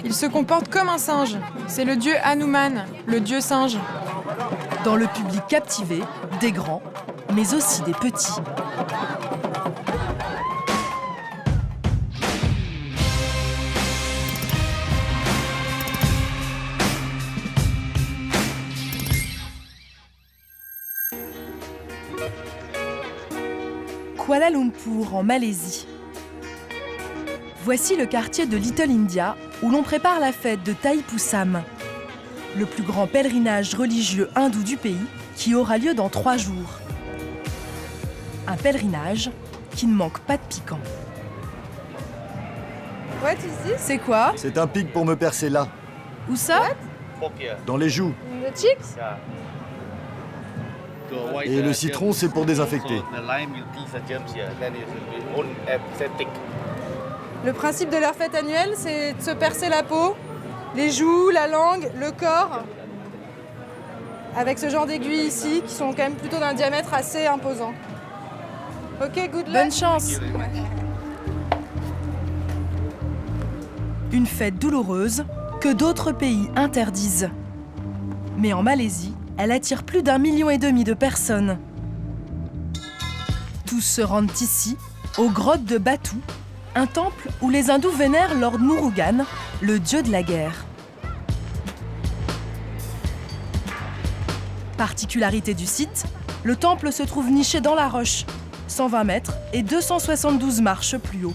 Il se comporte comme un singe. C'est le dieu Hanuman, le dieu singe. Dans le public captivé, des grands, mais aussi des petits. Kuala Lumpur, en Malaisie. Voici le quartier de Little India où l'on prépare la fête de Thaipusam, le plus grand pèlerinage religieux hindou du pays qui aura lieu dans 3 jours. Un pèlerinage qui ne manque pas de piquant. What is this? C'est quoi? C'est un pic pour me percer là, Où ça? dans les joues. The chicks? Et le citron, c'est pour désinfecter. Le principe de leur fête annuelle, c'est de se percer la peau, les joues, la langue, le corps, avec ce genre d'aiguilles ici, qui sont quand même plutôt d'un diamètre assez imposant. Ok, good luck. Bonne chance! Une fête douloureuse que d'autres pays interdisent. Mais en Malaisie, elle attire plus d'1,5 million de personnes. Tous se rendent ici, aux grottes de Batu, un temple où les hindous vénèrent Lord Murugan, le dieu de la guerre. Particularité du site, le temple se trouve niché dans la roche, 120 mètres et 272 marches plus haut.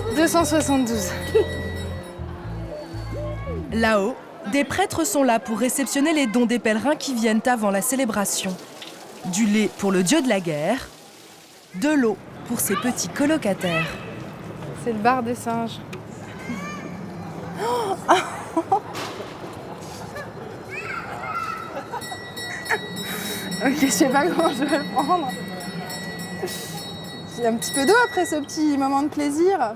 « 272. Là-haut, des prêtres sont là pour réceptionner les dons des pèlerins qui viennent avant la célébration. Du lait pour le dieu de la guerre, de l'eau pour ses petits colocataires. C'est le bar des singes. Ok, je sais pas comment je vais le prendre. Il y a un petit peu d'eau après ce petit moment de plaisir.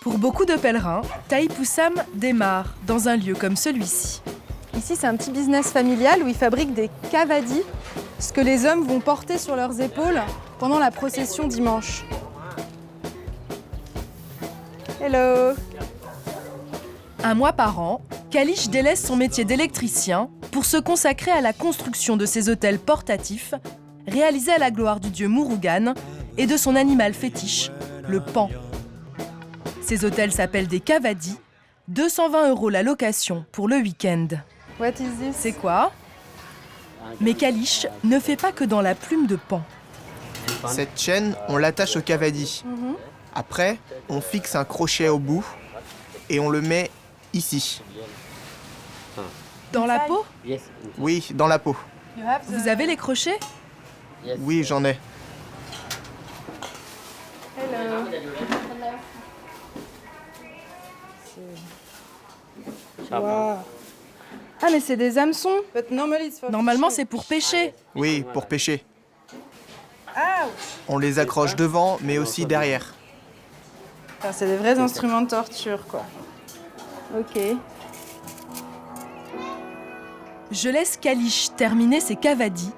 Pour beaucoup de pèlerins, Thaipusam démarre dans un lieu comme celui-ci. Ici, c'est un petit business familial où ils fabriquent des kavadis, ce que les hommes vont porter sur leurs épaules pendant la procession dimanche. Hello! 1 mois par an, Kalish délaisse son métier d'électricien pour se consacrer à la construction de ces hôtels portatifs, réalisés à la gloire du dieu Murugan et de son animal fétiche, le pan. Ces hôtels s'appellent des kavadis, 220 € la location pour le week-end. What is this? C'est quoi? Mais Kalish ne fait pas que dans la plume de pan. Cette chaîne, on l'attache au cavadi. Après, on fixe un crochet au bout et on le met ici. Dans la peau? Oui, dans la peau. Vous avez les crochets? Oui, j'en ai. Hello. Wow. Ah, mais c'est des hameçons. Normalement, c'est pour pêcher. Oui, pour pêcher. On les accroche devant, mais aussi derrière. Enfin, c'est des vrais instruments de torture, quoi. Ok. Je laisse Kalish terminer ses kavadis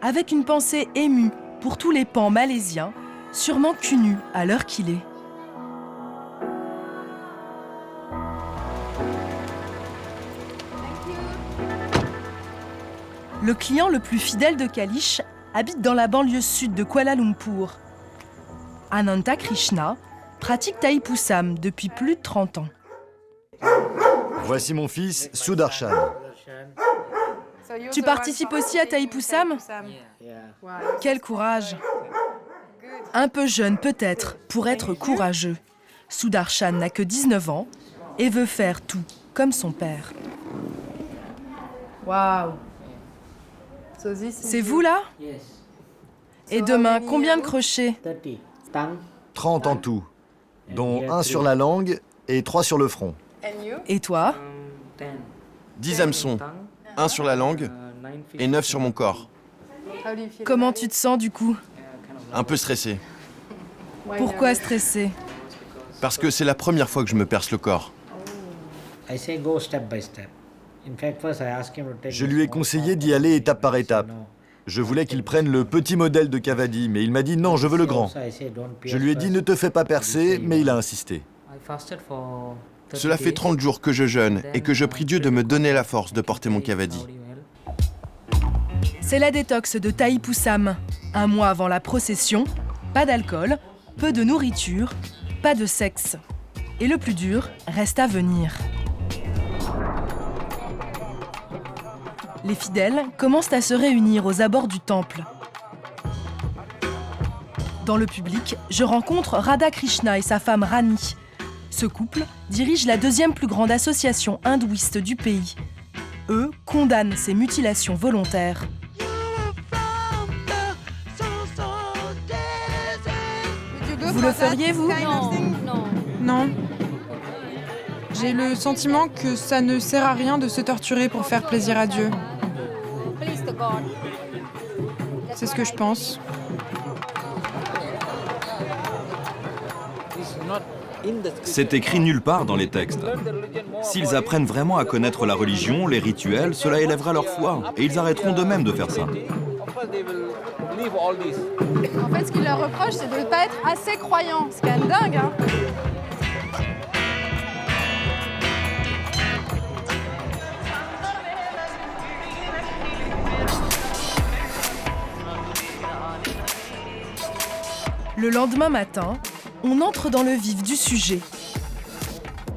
avec une pensée émue pour tous les pans malaisiens, sûrement cul nus à l'heure qu'il est. Le client le plus fidèle de Kalish habite dans la banlieue sud de Kuala Lumpur. Ananta Krishna pratique Thaipusam depuis plus de 30 ans. Voici mon fils, Sudarshan. Tu participes aussi à Thaipusam? Quel courage! Un peu jeune peut-être pour être courageux. Sudarshan n'a que 19 ans et veut faire tout comme son père. Waouh. C'est vous là? Et demain, combien de crochets? 30 en tout, dont 1 sur la langue et 3 sur le front. Et toi? 10 hameçons, 1 sur la langue et 9 sur mon corps. Comment tu te sens du coup? Un peu stressé, Pourquoi stresser? parce que c'est la première fois que je me perce le corps. Je lui ai conseillé d'y aller étape par étape. Je voulais qu'il prenne le petit modèle de cavadi, mais il m'a dit non, je veux le grand. Je lui ai dit ne te fais pas percer, mais il a insisté. Cela fait 30 jours que je jeûne et que je prie Dieu de me donner la force de porter mon cavadi. C'est la détox de Thaïpusam. Un mois avant la procession, pas d'alcool, peu de nourriture, pas de sexe. Et le plus dur reste à venir. Les fidèles commencent à se réunir aux abords du temple. Dans le public, je rencontre Radha Krishna et sa femme Rani. Ce couple dirige la deuxième plus grande association hindouiste du pays. Eux condamnent ces mutilations volontaires. Vous le feriez, vous ? Non. J'ai le sentiment que ça ne sert à rien de se torturer pour faire plaisir à Dieu. C'est ce que je pense. C'est écrit nulle part dans les textes. S'ils apprennent vraiment à connaître la religion, les rituels, cela élèvera leur foi et ils arrêteront d'eux-mêmes de faire ça. En fait, ce qu'il leur reproche, c'est de ne pas être assez croyants. C'est quand même dingue, hein. Le lendemain matin, on entre dans le vif du sujet.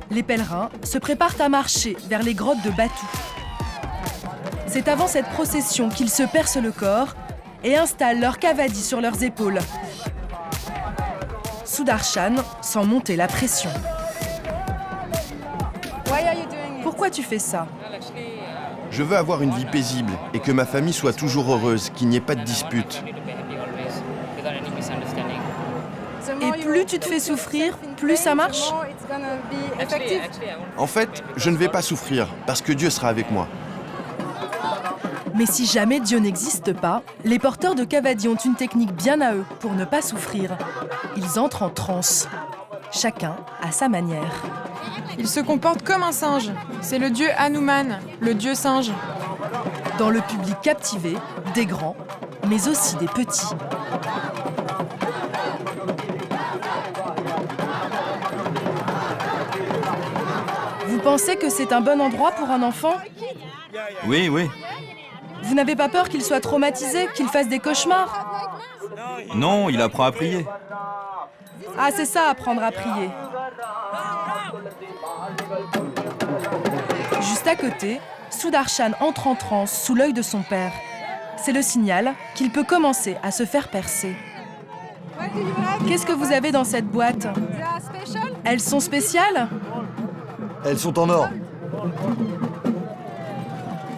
Les pèlerins se préparent à marcher vers les grottes de Batou. C'est avant cette procession qu'ils se percent le corps et installent leur cavadi sur leurs épaules. Sudarshan sent monter la pression. Pourquoi tu fais ça ? Je veux avoir une vie paisible et que ma famille soit toujours heureuse, qu'il n'y ait pas de dispute. Et plus tu te fais souffrir, plus ça marche ? En fait, je ne vais pas souffrir parce que Dieu sera avec moi. Mais si jamais Dieu n'existe pas, les porteurs de cavadi ont une technique bien à eux pour ne pas souffrir. Ils entrent en transe, chacun à sa manière. Il se comporte comme un singe. C'est le dieu Hanuman, le dieu singe. Dans le public captivé, des grands, mais aussi des petits. Vous pensez que c'est un bon endroit pour un enfant ? Oui. Vous n'avez pas peur qu'il soit traumatisé, qu'il fasse des cauchemars ? Non, il apprend à prier. Ah, c'est ça, apprendre à prier. Juste à côté, Sudarshan entre en transe sous l'œil de son père. C'est le signal qu'il peut commencer à se faire percer. Qu'est-ce que vous avez dans cette boîte ? Elles sont spéciales ? Elles sont en or.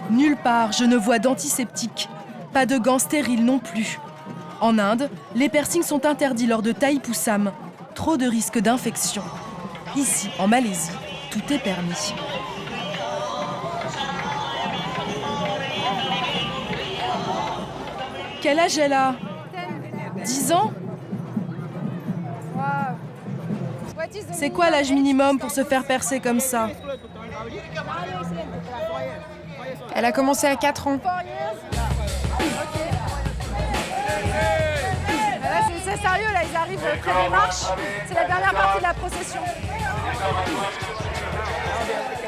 Nulle part, je ne vois d'antiseptiques. Pas de gants stériles non plus. En Inde, les piercings sont interdits lors de Thaïpusam. Trop de risques d'infection. Ici, en Malaisie, tout est permis. Quel âge elle a ? 10 ans ? C'est quoi l'âge minimum pour se faire percer comme ça ? Elle a commencé à 4 ans. C'est sérieux, là, ils arrivent près des marches. C'est la dernière partie de la procession.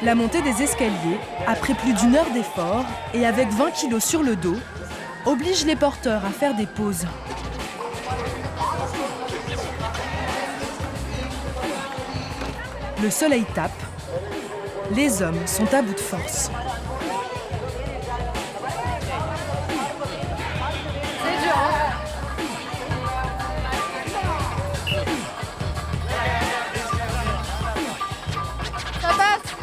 La montée des escaliers, après plus d'1 heure d'effort et avec 20 kilos sur le dos, oblige les porteurs à faire des pauses. Le soleil tape. Les hommes sont à bout de force. C'est dur, hein. Ça passe.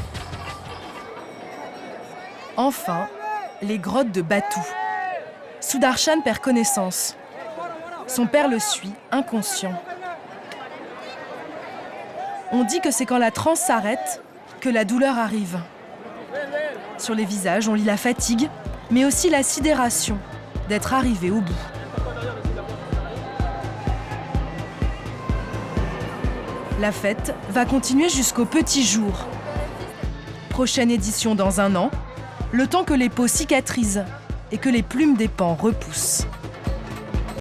Enfin, les grottes de Batou. Sudarshan perd connaissance. Son père le suit, inconscient. On dit que c'est quand la transe s'arrête que la douleur arrive. Sur les visages, on lit la fatigue, mais aussi la sidération d'être arrivé au bout. La fête va continuer jusqu'au petit jour. Prochaine édition dans 1 an, le temps que les peaux cicatrisent et que les plumes des pans repoussent.